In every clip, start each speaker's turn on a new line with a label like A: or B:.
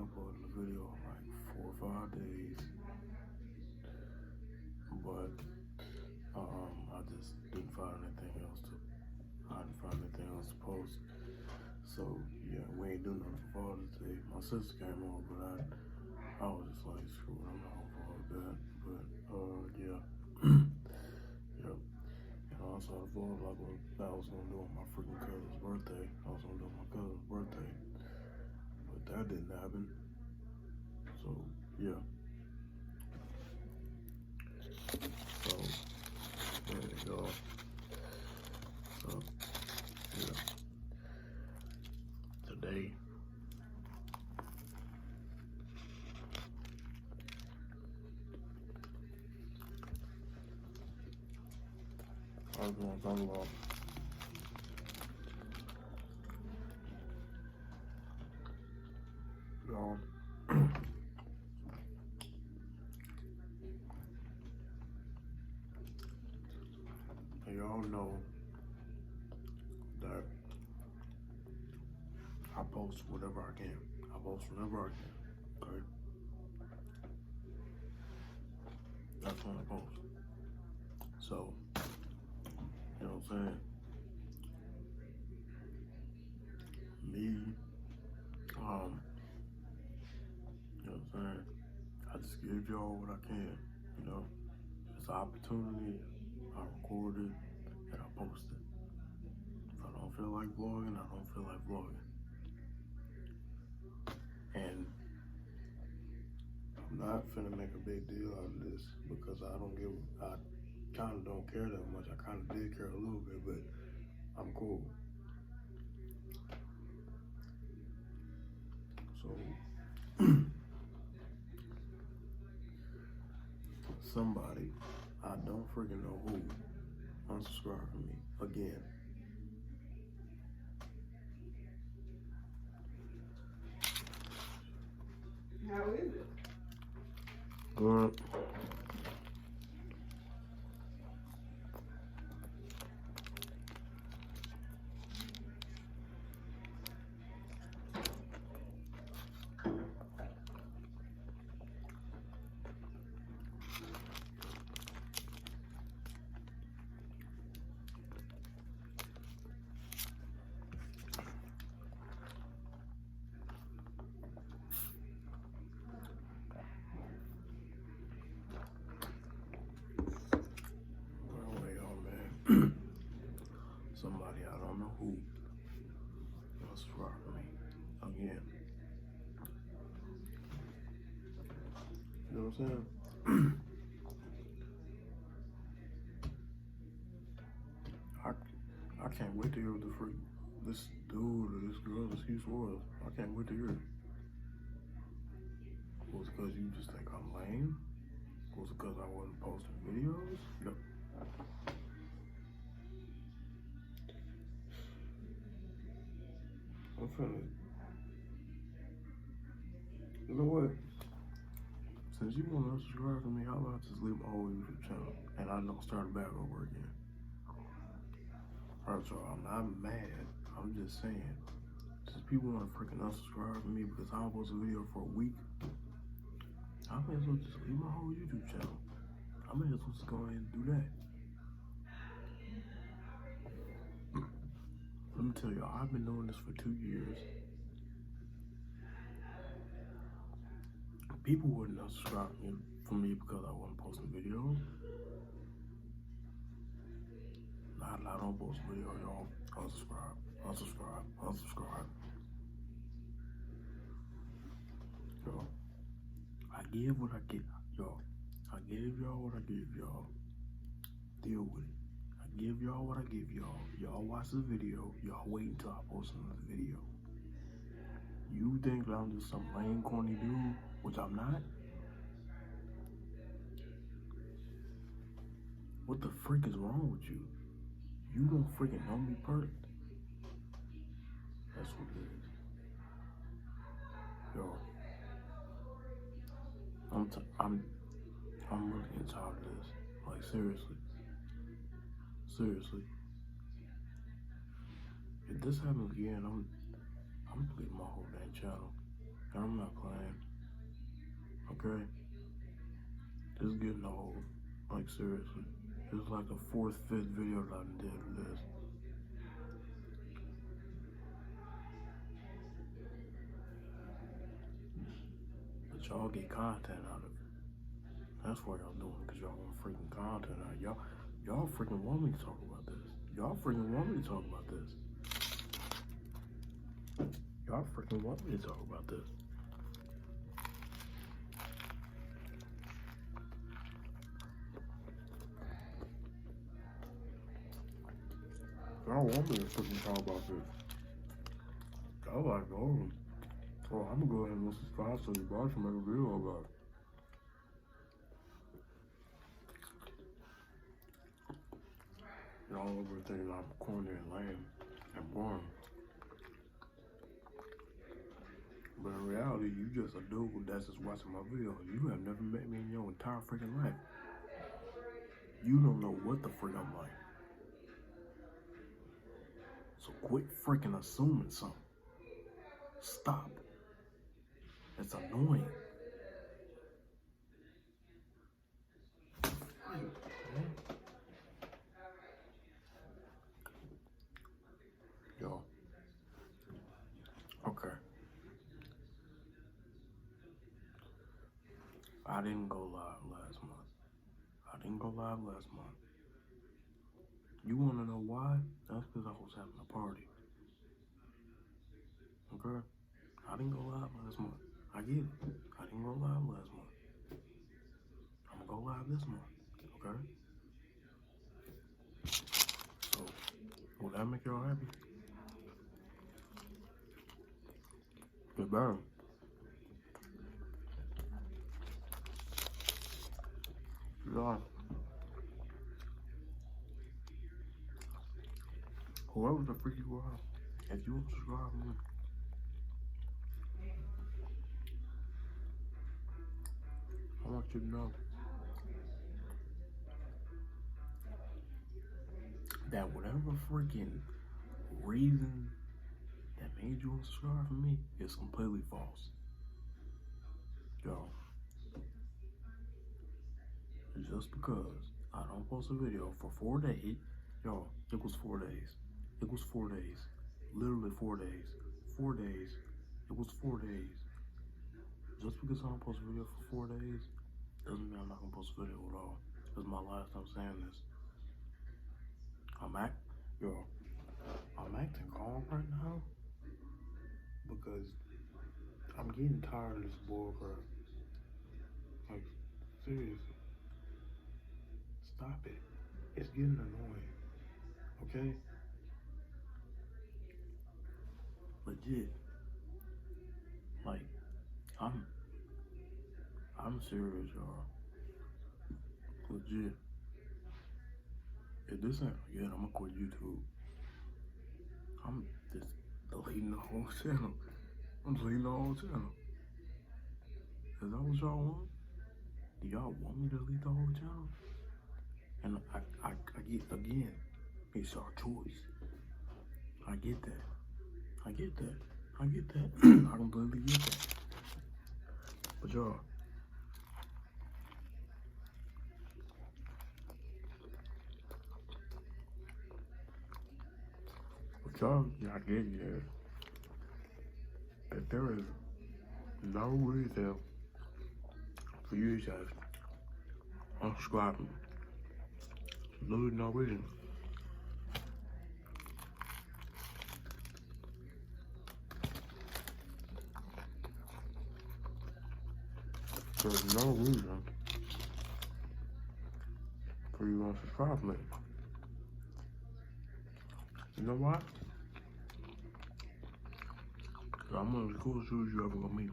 A: uploaded a video in like 4 or 5 days, but I just didn't find anything else to post. So yeah, we ain't doing nothing for Father's Day. My sister came over, but I was just like, screw it, I'm not gonna vlog that. But yeah, yep. And also I vlogged like what I was gonna do on my freaking cousin's birthday. I was gonna do my cousin's birthday, but that didn't happen. So yeah. So there you go. So yeah. Today I was gonna talk about y'all. Y'all know that I post whatever I can. I post whenever I can. Okay? That's when I post. So, you know what I'm saying? Me, you know what I'm saying? I just give y'all what I can, you know? It's an opportunity, I record it, and I post it. If I don't feel like vlogging, I don't feel like vlogging. And I'm not finna make a big deal out of this because I kind of don't care that much. I kind of did care a little bit, but I'm cool. So, somebody, I don't freaking know who, unsubscribed from me again.
B: How is it?
A: Good. Somebody, I don't know who, unsubscribed from me again. You know what I'm saying? I can't wait to hear what this dude or this girl excuse was. I can't wait to hear it. Was it because you just think I'm lame? Was it because I wasn't posting videos? Yep. I'm finna. You know what? Since you want to subscribe to me, how about I just leave my whole YouTube channel and I don't start back over again? Alright, so I'm not mad. I'm just saying. Since people want to freaking unsubscribe to me because I don't post a video for a week, I may as well just leave my whole YouTube channel. I may as well just go ahead and do that. Let me tell y'all, I've been doing this for 2 years. People wouldn't unsubscribe from me because I wasn't posting videos. I don't post videos, y'all. Unsubscribe, unsubscribe, unsubscribe. Yo, I give what I get, y'all. I give y'all what I give y'all. Deal with it. I give y'all what I give y'all. Y'all watch the video. Y'all wait until I post another video. You think that I'm just some lame, corny dude, which I'm not? What the freak is wrong with you? You don't freaking know me perfect. That's what it is. Yo, I'm really getting tired of this. Like seriously. Seriously. If this happens again, I'm deleting my whole damn channel. And I'm not playing. Okay? This is getting old. Like, seriously. This is like the 4th, 5th video that I did of this. But y'all get content out of it. That's why y'all doing it, because y'all want freaking content out of it. Y'all freaking want me to talk about this. Y'all freaking want me to talk about this. Y'all freaking want me to talk about this. Y'all want me to freaking talk about this. Y'all like, oh, I'm gonna go ahead and subscribe so you guys can make a video about it. Y'all over thinking I'm corny and lame and boring. But in reality, you just a dude that's just watching my videos. You have never met me in your entire freaking life. You don't know what the freak I'm like. So quit freaking assuming something. Stop. It's annoying. Yo. Okay. I didn't go live last month. You wanna know why? That's because I was having a party. Okay? I didn't go live last month. I get it. I didn't go live last month. I'm gonna go live this month. Okay? So, will that make y'all happy? It better. Yeah. Whoever the freak you are, if you want to subscribe to me, I want you to know that whatever freaking reason that made you unsubscribe from me is completely false. Yo, just because I don't post a video for 4 days, yo, it was 4 days. It was 4 days. Literally 4 days. 4 days. It was 4 days. Just because I don't post a video for 4 days doesn't mean I'm not gonna post a video at all. This is my last time saying this. I'm acting calm right now because I'm getting tired of this bullcrap. Like, seriously. Stop it. It's getting annoying. Okay? Legit. Like, I'm serious, y'all. Legit. If this ain't good, I'm gonna quit YouTube. I'm just deleting the whole channel. I'm deleting the whole channel. Is that what y'all want? Do y'all want me to delete the whole channel? And I get, again, it's our choice. I get that. I completely get that. But y'all, I get you that there is no reason for you guys unsubscribing. Literally no reason. There's no reason for you to unsubscribe me. You know why? Because I'm one of the coolest dudes you ever gonna meet.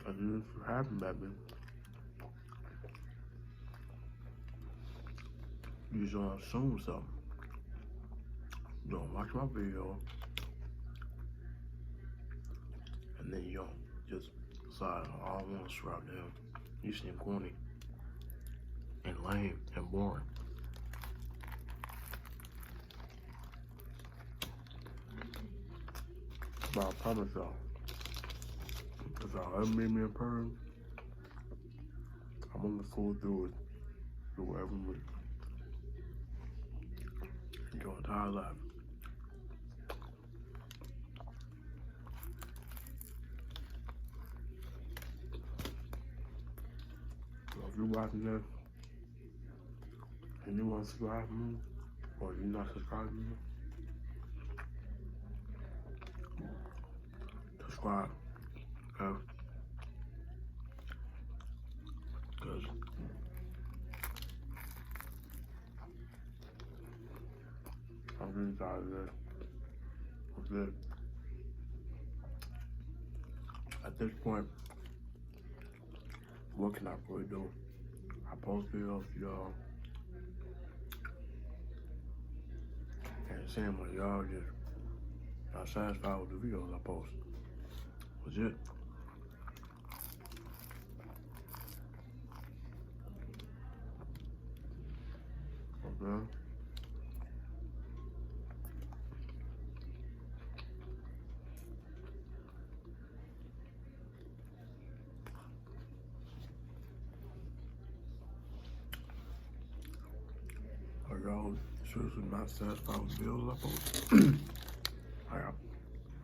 A: And this happened back then. You just don't assume something. You don't watch my video, and then you don't just decide, oh, I don't want to subscribe to him. You seem corny. and lame and boring. But I promise y'all, if y'all ever meet me in person, I'm gonna look through it, through whatever week. Your entire life. So if you're watching this and you want to subscribe to me, or you're not subscribed to me, subscribe, okay? Because I'm really tired of this. What's this? At this point, what can I really do? I post videos for y'all, and it seems like y'all just not satisfied with the videos I post. Legit. Okay? Are y'all seriously not satisfied with the videos I post?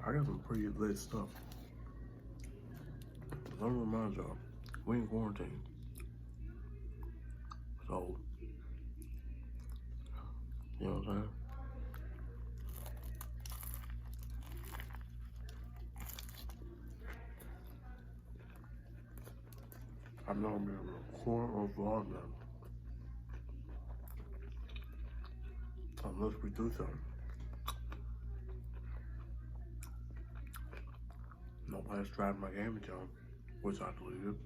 A: I got some pretty lit stuff. Let me remind y'all, we in quarantine. So, you know what I'm saying? I'm not gonna be able to record or vlog them unless we do something. Nobody's driving my game account, which I deleted.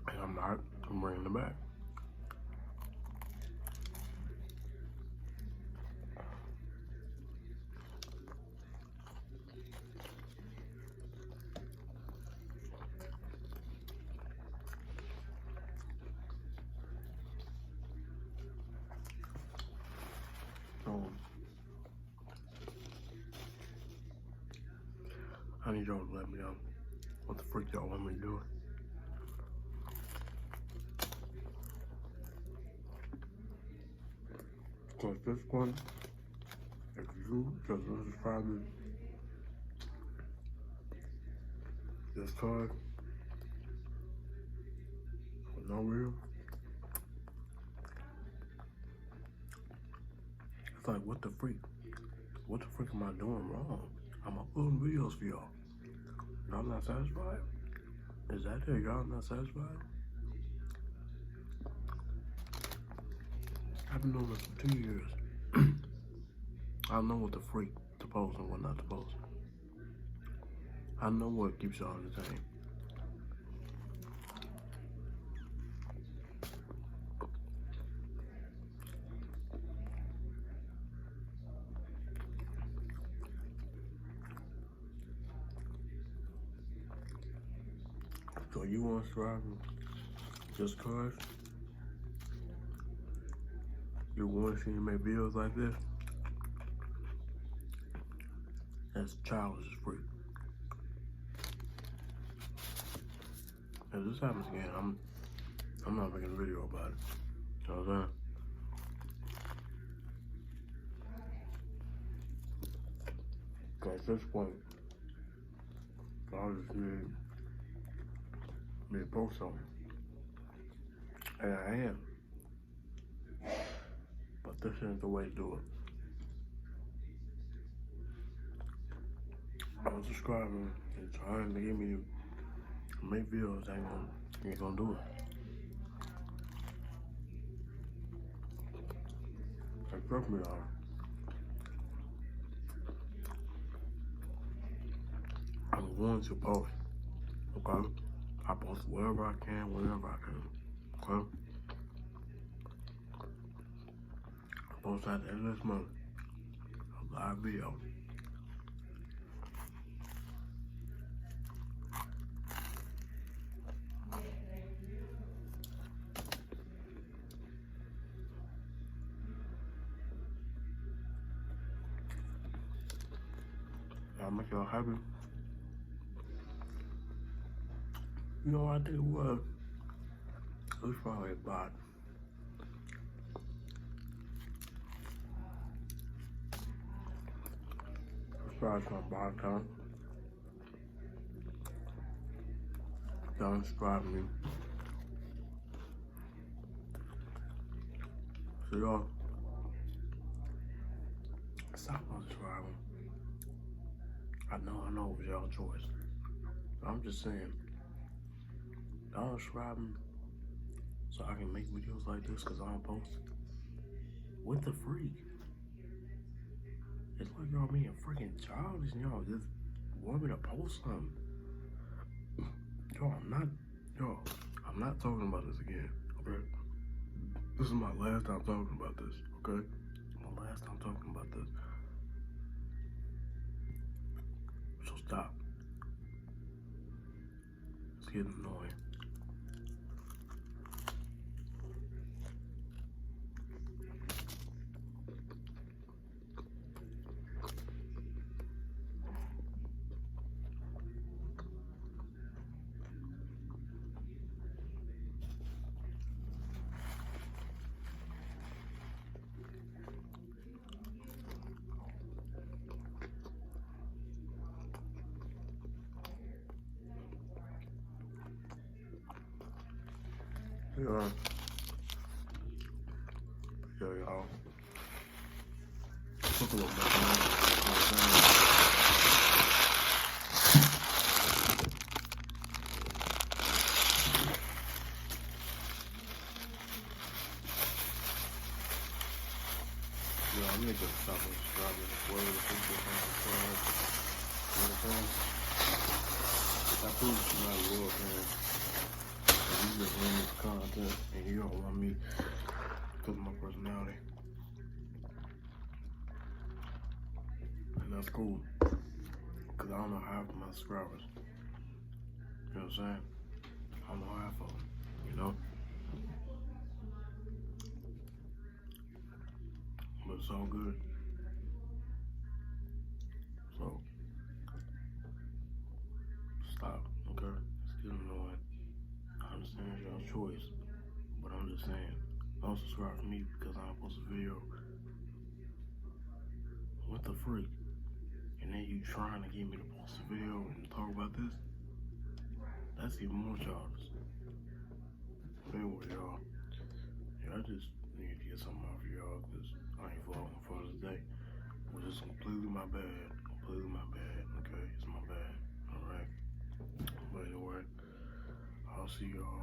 A: And I'm bringing it back. So, I need y'all to let me know what the freak y'all want me to do. Cause this one, if you just subscribe to this card for no reason, it's like, what the freak? What the freak am I doing wrong? I'm uploading videos for y'all. Y'all not satisfied? Is that it? Y'all not satisfied? I've been doing this for 2 years. I know what the freak to post and what not to post. I know what keeps y'all entertained. So you want to subscribe just cause you want to see me make videos like this? That's childish as freak. If this happens again, I'm not making a video about it. You know what I'm saying? Cause at this point, I just need me to post something. And I am. But this isn't the way to do it. Unsubscribing and trying to get me to make videos ain't gonna do it. And trust me, y'all. I'm going to post, okay? I post wherever I can, whenever I can, okay? I post at the end of this month a live video. make y'all happy. You know, I think it was probably about about time. Don't subscribe me. So y'all stop unsubscribing. I know it was y'all choice. I'm just saying, don't subscribe me so I can make videos like this because I don't post it. What the freak? It's like y'all being freaking childish and y'all just want me to post something. I'm not talking about this again, okay? This is my last time talking about this, okay? My last time talking about this. So stop. It's getting annoying. Yeah, y'all. Took a little bit yeah, I'm gonna stop and subscribe to the word if you get subscribe. You know what I'm saying? That proves you're not a real fan. You just want this content and you don't want me because of my personality. And that's cool. Because I don't know half of my subscribers. You know what I'm saying? I don't know half of them, you know? But it's all good. So, stop, okay? It's getting annoying. I understand it's y'all's choice. But I'm just saying, don't subscribe to me because I don't post a video. What the freak? And then you trying to get me to post a video and talk about this? That's even more childish. Anyway, y'all. Yeah, I just need to get something off of y'all because I ain't vlogging for this day. Which is completely my bad. Completely my bad. Okay? It's my bad. Alright? But anyway, I'll see y'all